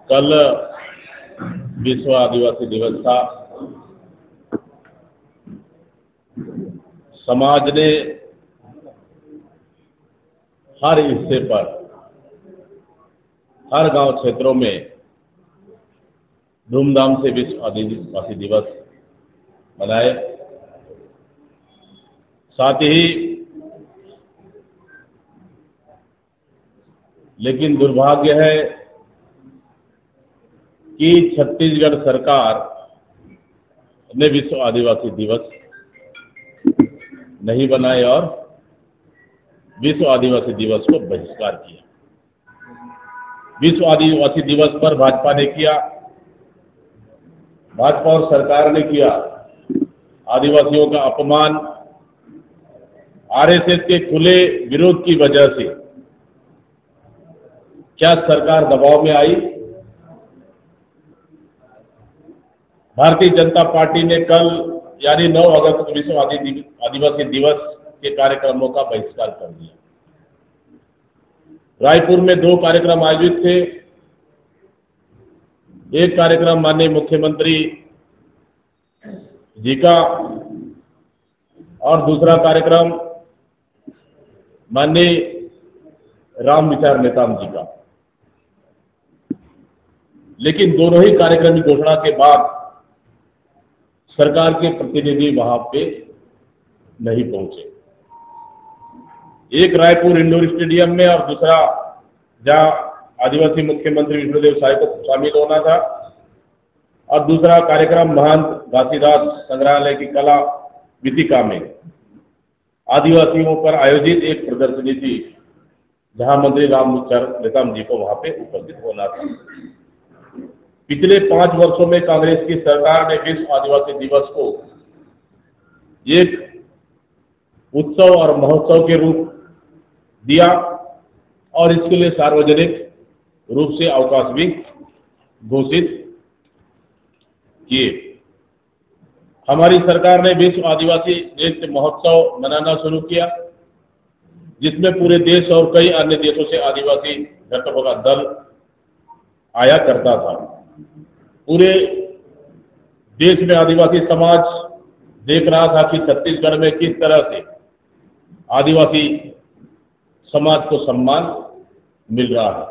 कल विश्व आदिवासी दिवस था। समाज ने हर हिस्से पर, हर गांव क्षेत्रों में धूमधाम से विश्व आदिवासी दिवस मनाए। साथ ही लेकिन दुर्भाग्य है कि छत्तीसगढ़ सरकार ने विश्व आदिवासी दिवस नहीं बनाए और विश्व आदिवासी दिवस को बहिष्कार किया। विश्व आदिवासी दिवस पर भाजपा ने किया, भाजपा और सरकार ने किया आदिवासियों का अपमान। आरएसएस के खुले विरोध की वजह से क्या सरकार दबाव में आई? भारतीय जनता पार्टी ने कल यानी 9 अगस्त को विश्व आदिवासी दिवस के कार्यक्रमों का बहिष्कार कर दिया। रायपुर में 2 कार्यक्रम आयोजित थे। एक कार्यक्रम माननीय मुख्यमंत्री जी का और दूसरा कार्यक्रम माननीय राम विचार नेताम जी का। लेकिन दोनों ही कार्यक्रम की घोषणा के बाद सरकार के प्रतिनिधि वहां पे नहीं पहुंचे। एक रायपुर इंडोर स्टेडियम में और दूसरा जहां आदिवासी मुख्यमंत्री विष्णुदेव साय को शामिल होना था, और दूसरा कार्यक्रम महंत घासीदास संग्रहालय की कला विथिका में आदिवासियों पर आयोजित एक प्रदर्शनी थी, जहां मंत्री रामविचार नेताम जी को वहां पे उपस्थित होना था। पिछले 5 वर्षों में कांग्रेस की सरकार ने विश्व आदिवासी दिवस को एक उत्सव और महोत्सव के रूप दिया और इसके लिए सार्वजनिक रूप से अवकाश भी घोषित किए। हमारी सरकार ने विश्व आदिवासी नृत्य महोत्सव मनाना शुरू किया, जिसमें पूरे देश और कई अन्य देशों से आदिवासी नर्तकों का दल आया करता था। पूरे देश में आदिवासी समाज देख रहा था कि छत्तीसगढ़ में किस तरह से आदिवासी समाज को सम्मान मिल रहा है।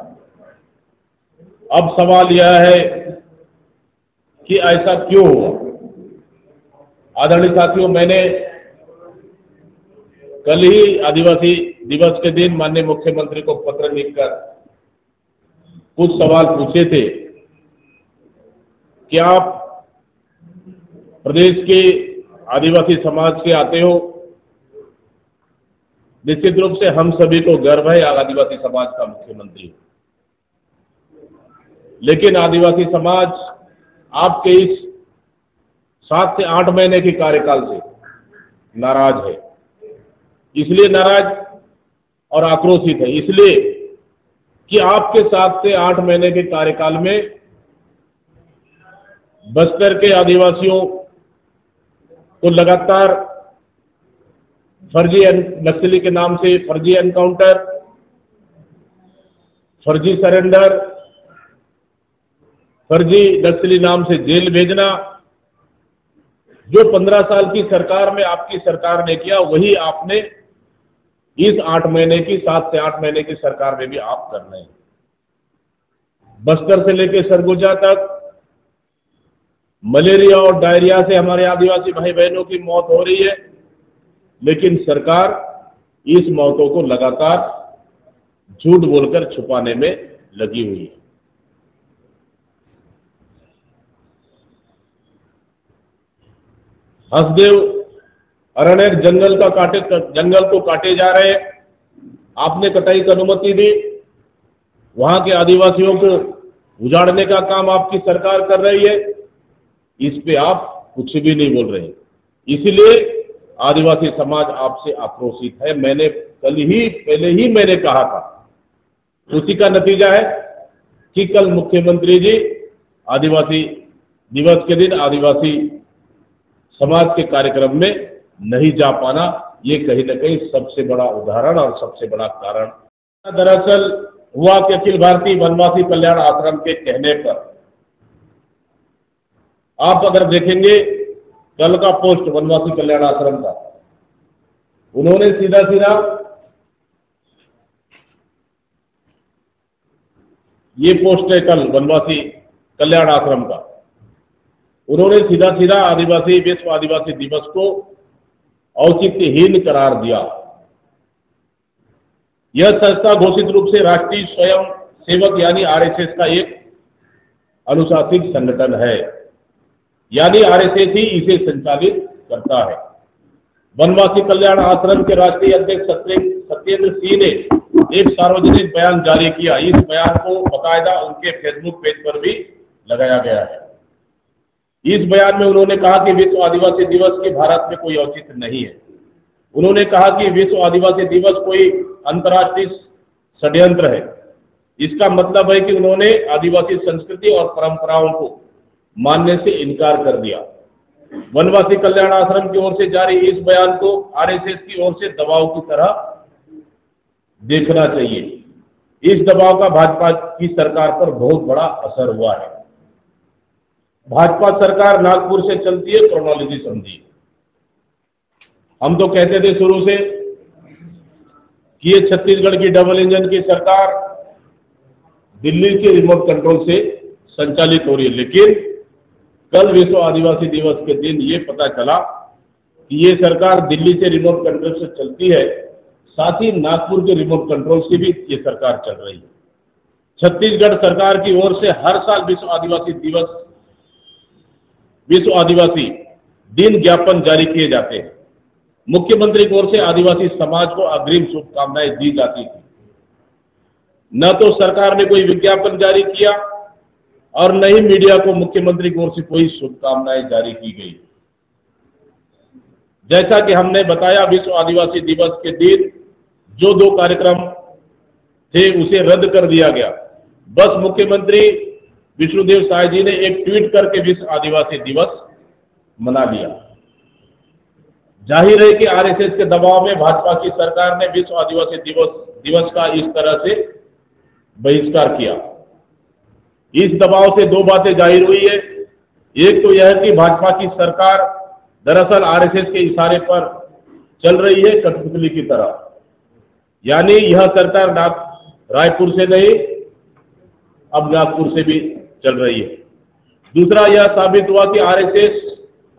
अब सवाल यह है कि ऐसा क्यों हुआ? आदरणीय साथियों, मैंने कल ही आदिवासी दिवस के दिन माननीय मुख्यमंत्री को पत्र लिखकर कुछ सवाल पूछे थे कि आप प्रदेश के आदिवासी समाज के आते हो। निश्चित रूप से हम सभी को गर्व है आदिवासी समाज का मुख्यमंत्री, लेकिन आदिवासी समाज आपके इस 7 से 8 महीने के कार्यकाल से नाराज है। इसलिए नाराज और आक्रोशित है इसलिए कि आपके 7 से 8 महीने के कार्यकाल में बस्तर के आदिवासियों को लगातार फर्जी नक्सली के नाम से फर्जी एनकाउंटर, फर्जी सरेंडर, फर्जी नक्सली नाम से जेल भेजना, जो 15 साल की सरकार में आपकी सरकार ने किया, वही आपने इस 8 महीने की 7 से 8 महीने की सरकार में भी आप कर रहे हैं। बस्तर से लेकर सरगुजा तक मलेरिया और डायरिया से हमारे आदिवासी भाई बहनों की मौत हो रही है, लेकिन सरकार इस मौतों को लगातार झूठ बोलकर छुपाने में लगी हुई है। हंसदेव अरण्य जंगल को काटे जा रहे हैं। आपने कटाई की अनुमति दी, वहां के आदिवासियों को उजाड़ने का काम आपकी सरकार कर रही है। इस पे आप कुछ भी नहीं बोल रहे, इसलिए आदिवासी समाज आपसे आक्रोशित है। मैंने पहले ही मैंने कहा था, उसी का नतीजा है कि कल मुख्यमंत्री जी आदिवासी दिवस के दिन आदिवासी समाज के कार्यक्रम में नहीं जा पाना, ये कहीं न कहीं सबसे बड़ा उदाहरण और सबसे बड़ा कारण। दरअसल हुआ कि अखिल भारतीय वनवासी कल्याण आश्रम के कहने पर, आप अगर देखेंगे कल का पोस्ट वनवासी कल्याण आश्रम का, उन्होंने सीधा सीधा ये पोस्ट है कल वनवासी कल्याण आश्रम का, उन्होंने सीधा सीधा आदिवासी विश्व आदिवासी दिवस को औचित्यहीन करार दिया। यह संस्था घोषित रूप से राष्ट्रीय स्वयं सेवक यानी आरएसएस का एक अनुशासित संगठन है, यानी आरएसएस ही इसे संचालित करता है। वनवासी कल्याण आश्रम के राष्ट्रीय अध्यक्ष सत्येंद्र सिंह ने एक सार्वजनिक बयान जारी किया। इस बयान को बाकायदा उनके फेसबुक पेज पर भी लगाया गया है। इस बयान में उन्होंने कहा कि विश्व आदिवासी दिवस के भारत में कोई औचित्य नहीं है। उन्होंने कहा कि विश्व आदिवासी दिवस कोई अंतर्राष्ट्रीय षड्यंत्र है। इसका मतलब है कि उन्होंने आदिवासी संस्कृति और परंपराओं को मानने से इनकार कर दिया। वनवासी कल्याण आश्रम की ओर से जारी इस बयान को आरएसएस की ओर से दबाव की तरह देखना चाहिए। इस दबाव का भाजपा की सरकार पर बहुत बड़ा असर हुआ है। भाजपा सरकार नागपुर से चलती है, क्रोनोलॉजी समझिए। हम तो कहते थे शुरू से कि ये छत्तीसगढ़ की डबल इंजन की सरकार दिल्ली के रिमोट कंट्रोल से संचालित हो रही है, लेकिन कल विश्व आदिवासी दिवस के दिन ये पता चला कि ये सरकार दिल्ली से रिमोट कंट्रोल से चलती है, साथ ही नागपुर के रिमोट कंट्रोल से भी ये सरकार चल रही है। छत्तीसगढ़ सरकार की ओर से हर साल विश्व आदिवासी दिन ज्ञापन जारी किए जाते हैं। मुख्यमंत्री की ओर से आदिवासी समाज को अग्रिम शुभकामनाएं दी जाती थी। न तो सरकार ने कोई विज्ञापन जारी किया और न ही मीडिया को मुख्यमंत्री की ओर से कोई शुभकामनाएं जारी की गई। जैसा कि हमने बताया, विश्व आदिवासी दिवस के दिन जो 2 कार्यक्रम थे उसे रद्द कर दिया गया। बस मुख्यमंत्री विष्णुदेव साय जी ने एक ट्वीट करके विश्व आदिवासी दिवस मना लिया। जाहिर है कि आरएसएस के दबाव में भाजपा की सरकार ने विश्व आदिवासी दिवस का इस तरह से बहिष्कार किया। इस दबाव से 2 बातें जाहिर हुई है। एक तो यह कि भाजपा की सरकार दरअसल आरएसएस के इशारे पर चल रही है, कठपुतली की तरह, यानी यह सरकार रायपुर से नहीं अब नागपुर से भी चल रही है। दूसरा यह साबित हुआ कि आरएसएस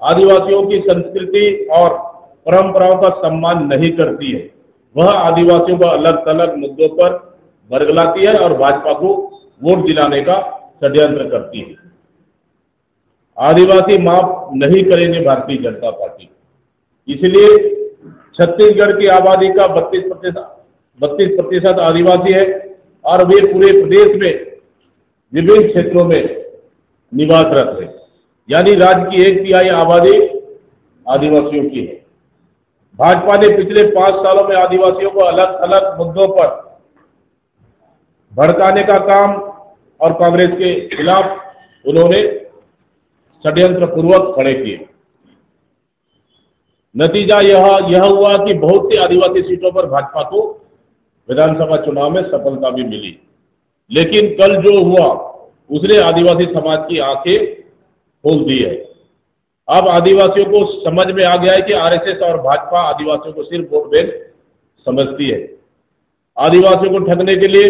आदिवासियों की संस्कृति और परंपराओं का सम्मान नहीं करती है। वह आदिवासियों को अलग अलग मुद्दों पर बरगलाती है और भाजपा को वोट दिलाने का षड्यंत्र करती है। आदिवासी माफ नहीं करेंगे भारतीय जनता पार्टी। इसलिए छत्तीसगढ़ की आबादी का 32% आदिवासी है और वे पूरे प्रदेश में विभिन्न क्षेत्रों में निवासरत है, यानी राज्य की 1/3 आबादी आदिवासियों की है। भाजपा ने पिछले 5 सालों में आदिवासियों को अलग अलग मुद्दों पर भड़काने का काम और कांग्रेस के खिलाफ उन्होंने षड्यंत्र पूर्वक खड़े किए। नतीजा यह हुआ कि बहुत सी आदिवासी सीटों पर भाजपा को विधानसभा चुनाव में सफलता भी मिली, लेकिन कल जो हुआ उसने आदिवासी समाज की आंखें खोल दी है। अब आदिवासियों को समझ में आ गया है कि आरएसएस और भाजपा आदिवासियों को सिर्फ वोट बैंक समझती है। आदिवासियों को ठगने के लिए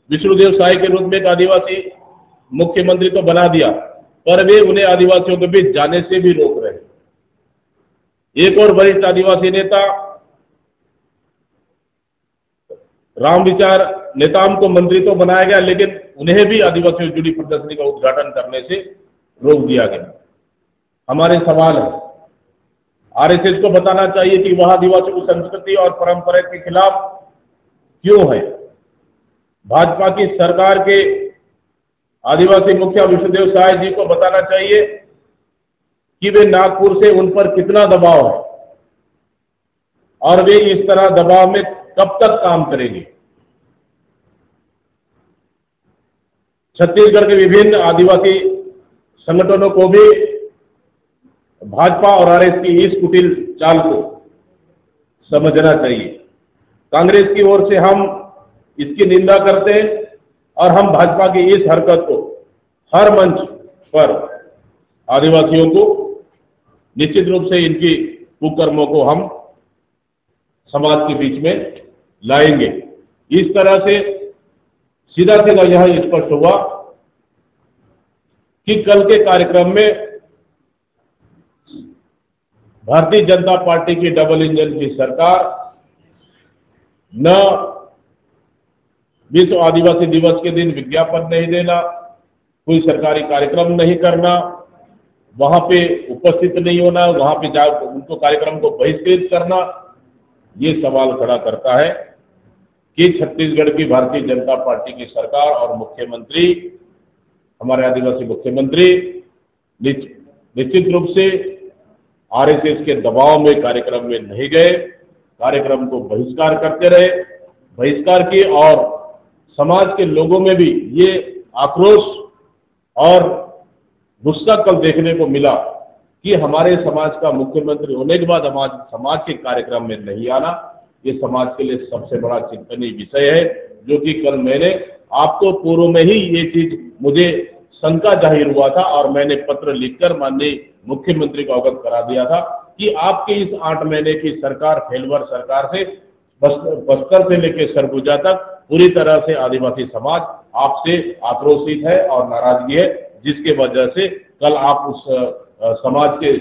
विष्णुदेव साय के रूप में एक आदिवासी मुख्यमंत्री तो बना दिया, पर वे उन्हें आदिवासियों के बीच जाने से भी रोक रहे हैं। एक और वरिष्ठ आदिवासी नेता राम विचार नेताम को मंत्री तो बनाया गया, लेकिन उन्हें भी आदिवासियों से जुड़ी प्रदर्शनी का उद्घाटन करने से रोक दिया गया। हमारे सवाल है, आरएसएस को बताना चाहिए कि वह आदिवासियों की संस्कृति और परंपरा के खिलाफ क्यों है। भाजपा की सरकार के आदिवासी मुखिया विष्णुदेव साय जी को बताना चाहिए कि वे नागपुर से उन पर कितना दबाव है और वे इस तरह दबाव में कब तक काम करेंगे। छत्तीसगढ़ के विभिन्न आदिवासी संगठनों को भी भाजपा और आरएसएस की इस कुटिल चाल को समझना चाहिए। कांग्रेस की ओर से हम इसकी निंदा करते हैं और हम भाजपा की इस हरकत को हर मंच पर आदिवासियों को निश्चित रूप से इनकी कुकर्मों को हम समाज के बीच में लाएंगे। इस तरह से सीधा सीधा यह स्पष्ट हुआ कि कल के कार्यक्रम में भारतीय जनता पार्टी की डबल इंजन की सरकार न विश्व आदिवासी दिवस के दिन विज्ञापन नहीं देना, कोई सरकारी कार्यक्रम नहीं करना, वहां पे उपस्थित नहीं होना, वहां पे उनको कार्यक्रम को बहिष्कृत करना, ये सवाल खड़ा करता है कि छत्तीसगढ़ की भारतीय जनता पार्टी की सरकार और मुख्यमंत्री, हमारे आदिवासी मुख्यमंत्री निश्चित रूप से आरएसएस के दबाव में कार्यक्रम में नहीं गए, कार्यक्रम को बहिष्कार करते रहे, बहिष्कार किए और समाज के लोगों में भी ये आक्रोश और गुस्सा कल देखने को मिला कि हमारे समाज का मुख्यमंत्री होने के बाद हमारे समाज के कार्यक्रम में नहीं आना, ये समाज के लिए सबसे बड़ा चिंतनीय विषय है। जो कि कल मैंने आपको पूर्व में ही ये चीज मुझे शंका जाहिर हुआ था और मैंने पत्र लिखकर माननीय मुख्यमंत्री को अवगत करा दिया था कि आपके इस 8 महीने की सरकार फेलवर सरकार से बस्तर से लेकर सरगुजा तक पूरी तरह से आदिवासी समाज आपसे आक्रोशित है और नाराजगी है, जिसके वजह से कल आप उस समाज के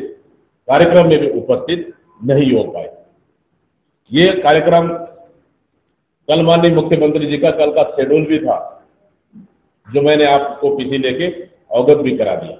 कार्यक्रम में भी उपस्थित नहीं हो पाए। ये कार्यक्रम कल माननीय मुख्यमंत्री जी का कल का शेड्यूल भी था, जो मैंने आपको पीछे लेके अवगत भी करा दिया।